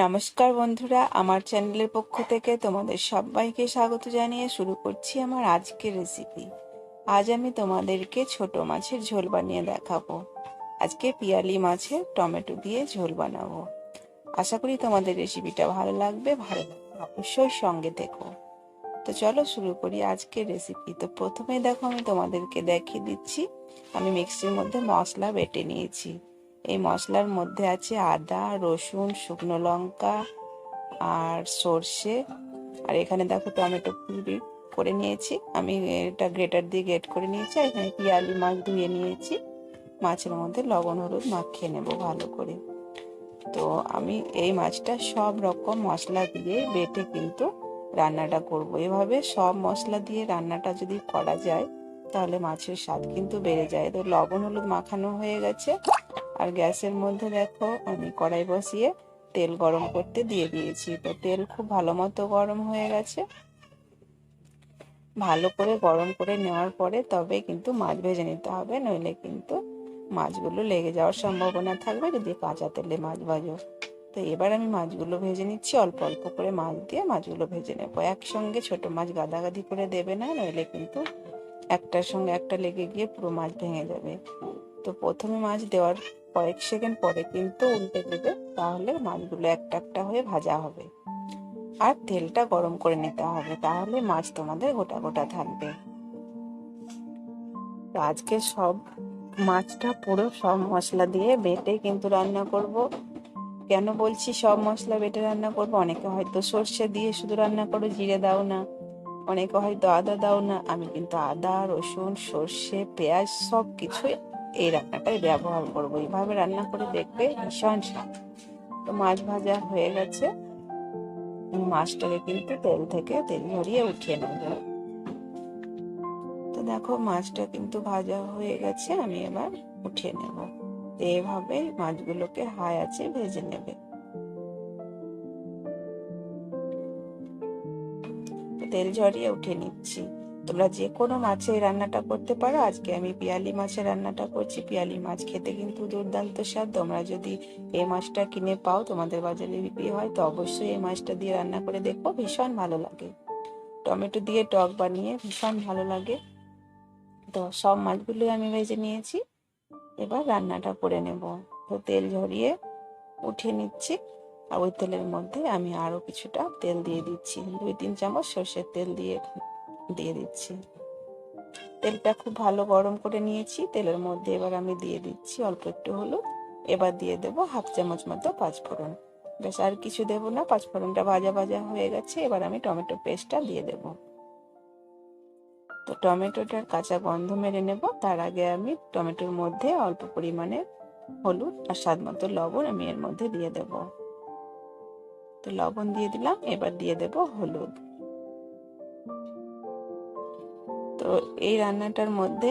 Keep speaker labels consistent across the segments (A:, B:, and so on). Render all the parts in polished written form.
A: নমস্কার বন্ধুরা, আমার চ্যানেলের পক্ষ থেকে তোমাদের সবাইকে স্বাগত জানিয়ে শুরু করছি আমার আজকের রেসিপি। আজ আমি তোমাদেরকে ছোট মাছের ঝোল বানিয়ে দেখাবো। আজকে পিয়ালি মাছের টমেটো দিয়ে ঝোল বানাবো। আশা করি তোমাদের রেসিপিটা ভালো লাগবে। অবশ্যই সঙ্গে থেকো। তো চলো শুরু করি আজকের রেসিপি। তো প্রথমে দেখো, আমি তোমাদেরকে দেখিয়ে দিচ্ছি। আমি মিক্সির মধ্যে মশলা বেটে নিয়েছি। এই মশলার মধ্যে আছে আদা, রসুন, শুকনো লঙ্কা আর সর্ষে। আর এখানে দেখো টমেটো পিউরি করে নিয়েছি। আমি এটা গ্রেটার দিয়ে গ্রেট করে নিয়েছি। আর এখানে পিয়ালি মাছ ধুয়ে নিয়েছি। মাছের মধ্যে লবণ হলুদ মাখিয়ে নেব ভালো করে। তো আমি এই মাছটা সব রকম মশলা দিয়ে বেটে কিন্তু রান্নাটা করব। এভাবে সব মশলা দিয়ে রান্নাটা যদি করা যায় তাহলে মাছের স্বাদ কিন্তু বেড়ে যায়। তো লবণ হলুদ মাখানো হয়ে গেছে। আর গ্যাসের মধ্যে দেখো আমি কড়াই বসিয়ে তেল গরম করতে দিয়ে দিয়েছি। তো তেল খুব ভালো মতো গরম হয়ে গেছে। ভালো করে গরম করে নেওয়ার পরে তবে কিন্তু মাছ ভেজে নিতে হবে, নইলে কিন্তু মাছগুলো লেগে যাওয়ার সম্ভাবনা থাকবে যদি কাঁচা তেলে মাছ ভাজো। তো এবার আমি মাছগুলো ভেজে নিচ্ছি। অল্প অল্প করে মাছ দিয়ে মাছগুলো ভেজে নেবো। একসঙ্গে ছোট মাছ গাদাগাদি করে দেবে না, নইলে কিন্তু একটার সঙ্গে একটা লেগে গিয়ে পুরো মাছ ভেঙে যাবে। তো প্রথমে মাছ দেওয়ার কয়েক সেকেন্ড পরে কিন্তু উল্টে দেবে, তাহলে মাছগুলো একটা একটা হয়ে ভাজা হবে। আর তেলটা গরম করে নিতে হবে, তাহলে মাছ তোমাদের গোটা গোটা থাকবে। তো আজকে সব মাছটা পুরো সব মশলা দিয়ে বেটে কিন্তু রান্না করব। কেন বলছি সব মশলা বেটে রান্না করব? অনেকে হয়তো সর্ষে দিয়ে শুধু রান্না করো, জিরে দাও না। অনেকে হয়তো আদা দাও না। আমি কিন্তু আদা, রসুন, সর্ষে, পেঁয়াজ সব কিছুই এই রান্নাটাই ব্যবহার করব। এইভাবে রান্না করে দেখবে, ভীষণ স্বাদ। তো মাছ ভাজা হয়ে গেছে। মাছটাকে কিন্তু তেল থেকে তেল ঝরিয়ে উঠিয়ে নেব। তো দেখো মাছটা কিন্তু ভাজা হয়ে গেছে, আমি এবার উঠিয়ে নেব। এভাবে মাছগুলোকে হাই আছে ভেজে নেবে। তেল ঝরিয়ে উঠে নিচ্ছি। তোমরা যে কোনো মাছে রান্নাটা করতে পারো। আজকে আমি পিয়ালি মাছের রান্নাটা করছি। পিয়ালি মাছ খেতে কিন্তু দুর্দান্ত স্বাদ। তোমরা যদি এই মাছটা কিনে পাও, তোমাদের বাজারে বিক্রি হয়, তো অবশ্যই এই মাছটা দিয়ে রান্না করে দেখো, ভীষণ ভালো লাগে। টমেটো দিয়ে টক বানিয়ে ভীষণ ভালো লাগে। তো সব মাছগুলোই আমি ভেজে নিয়েছি। এবার রান্নাটা করে নেব। তো তেল ঝরিয়ে উঠিয়ে নিচ্ছি। আর ওই তেলের মধ্যে আমি আরো কিছুটা তেল দিয়ে দিচ্ছি। 2-3 চামচ সর্ষের তেল দিয়ে দিচ্ছি। তেলটা খুব ভালো গরম করে নিয়েছি। তেলের মধ্যে এবার আমি দিয়ে দিচ্ছি অল্প একটু হলুদ। এবার দিয়ে দেবো 1/2 চামচ মতো পাঁচফোড়ন। বেশ আর কিছু দেবো না। পাঁচফোড়নটা ভাজা ভাজা হয়ে গেছে। এবার আমি টমেটো পেস্টটা দিয়ে দেবো। তো টমেটোটার কাঁচা গন্ধ মেরে নেব। তার আগে আমি টমেটোর মধ্যে অল্প পরিমাণে হলুদ আর স্বাদ মতো লবণ আমি এর মধ্যে দিয়ে দেব। তো লবণ দিয়ে দিলাম। এবার দিয়ে দেব হলুদ। তো এই রান্নাটার মধ্যে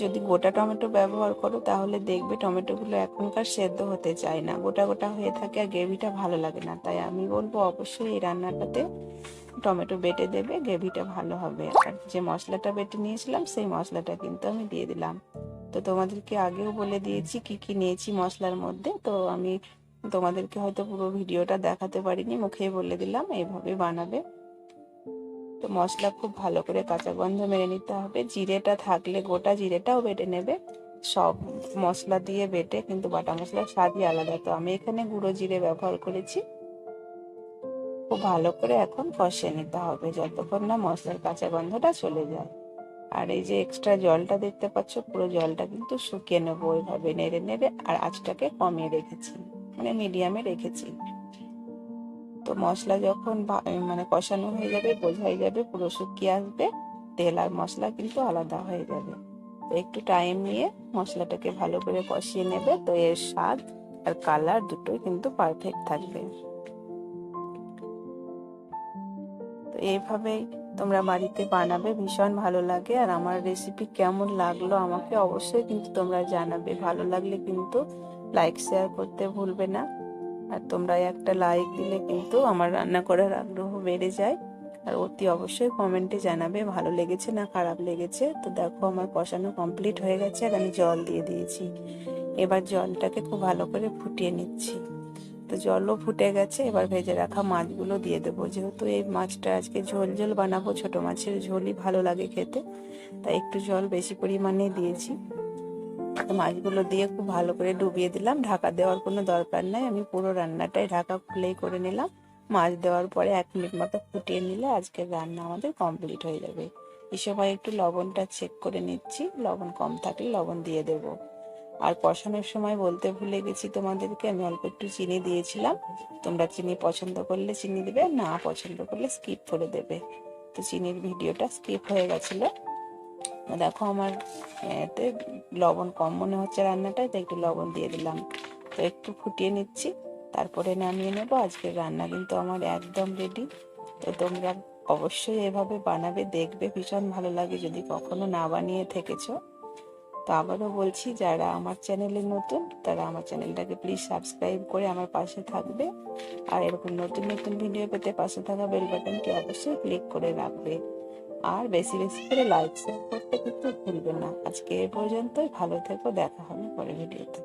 A: যদি গোটা টমেটো ব্যবহার করো তাহলে দেখবে টমেটোগুলো এখনকার সেদ্ধ হতে চায় না, গোটা গোটা হয়ে থাকে আর গ্রেভিটা ভালো লাগে না। তাই আমি বলবো অবশ্যই এই রান্নাটাতে টমেটো বেটে দেবে, গ্রেভিটা ভালো হবে। আর যে মশলাটা বেটে নিয়েছিলাম সেই মশলাটা কিন্তু আমি দিয়ে দিলাম। তো তোমাদেরকে আগেও বলে দিয়েছি কি কি নিয়েছি মশলার মধ্যে। তো আমি তোমাদেরকে হয়তো পুরো ভিডিওটা দেখাতে পারিনি, মুখেই বলে দিলাম। এইভাবে বানাবে। তো মশলা খুব ভালো করে কাঁচা গন্ধ মেরে নিতে হবে। জিরেটা থাকলে গোটা জিরেটাও বেটে নেবে। সব মশলা দিয়ে বেটে কিন্তু বাটা মশলার স্বাদই আলাদা। তো আমি এখানে গুঁড়ো জিরে ব্যবহার করেছি। খুব ভালো করে এখন কষিয়ে নিতে হবে যতক্ষণ না মশলার কাঁচা গন্ধটা চলে যায়। আর এই যে এক্সট্রা জলটা দেখতে পাচ্ছ, পুরো জলটা কিন্তু শুকিয়ে নেবো ওইভাবে নেড়ে নেড়ে। আর আঁচটাকে কমিয়ে রেখেছি, মানে মিডিয়ামে রেখেছি। তো মশলা যখন মানে কষানো হয়ে যাবে, বোঝাই যাবে পুরো শুকিয়ে আসবে, তেল আর মশলা কিন্তু আলাদা হয়ে যাবে। তো একটু টাইম নিয়ে মশলাটাকে ভালো করে কষিয়ে নেবে। তো এর স্বাদ আর কালার দুটোই কিন্তু পারফেক্ট থাকবে। তো এইভাবেই তোমরা বাড়িতে বানাবে, ভীষণ ভালো লাগে। আর আমার রেসিপি কেমন লাগলো আমাকে অবশ্যই কিন্তু তোমরা জানাবে। ভালো লাগলে কিন্তু লাইক শেয়ার করতে ভুলবে না। আর তোমরা একটা লাইক দিলে কিন্তু আমার রান্না করার আগ্রহ বেড়ে যায়। আর অতি অবশ্যই কমেন্টে জানাবে ভালো লেগেছে না খারাপ লেগেছে। তো দেখো আমার কষানো কমপ্লিট হয়ে গেছে আর আমি জল দিয়ে দিয়েছি। এবার জলটাকে খুব ভালো করে ফুটিয়ে নিচ্ছি। তো জলও ফুটে গেছে, এবার ভেজে রাখা মাছগুলো দিয়ে দেবো। যেহেতু এই মাছটা আজকে ঝোল ঝোল বানাবো, ছোট মাছের ঝোলই ভালো লাগে খেতে, তাই একটু জল বেশি পরিমাণে দিয়েছি। তো মাছগুলো দিয়ে খুব ভালো করে ডুবিয়ে দিলাম, ঢাকা দেওয়ার কোনো দরকার নাই, আমি পুরো রান্নাটাই ঢাকা খুলেই করে নিলাম। মাছ দেওয়ার পরে 1 মিনিট মতো ফুটিয়ে নিলে আজকের রান্না আমাদের কমপ্লিট হয়ে যাবে। এই সময় একটু লবণটা চেক করে নিচ্ছি, লবণ কম থাকলে লবণ দিয়ে দেব। আর কষানোর সময় বলতে ভুলে গেছি তোমাদেরকে, আমি অল্প একটু চিনি দিয়েছিলাম। তোমরা চিনি পছন্দ করলে চিনি দেবে, না পছন্দ করলে স্কিপ করে দেবে। তো চিনির ভিডিওটা স্কিপ হয়ে গেছিলো। দেখো আমার এতে লবণ কম মনে হচ্ছে রান্নাটায়, তো একটু লবণ দিয়ে দিলাম। তো একটু ফুটিয়ে নিচ্ছি, তারপরে নামিয়ে নেবো। আজকের রান্না কিন্তু আমার একদম রেডি। তো তোমরা অবশ্যই এভাবে বানাবে, দেখবে ভীষণ ভালো লাগে যদি কখনো না বানিয়ে থেকেছো। তো আবারও বলছি, যারা আমার চ্যানেলে নতুন তারা আমার চ্যানেলটাকে প্লিজ সাবস্ক্রাইব করে আমার পাশে থাকবে, আর এরকম নতুন নতুন ভিডিও পেতে পাশে থাকা বেল বাটনটি অবশ্যই ক্লিক করে রাখবে। আর বেশি বেশি করে লাইক শেয়ার করতে কিন্তু ভুলবে না। আজকে এ পর্যন্তই, ভালো থেকো, দেখা হবে পরের ভিডিওতে।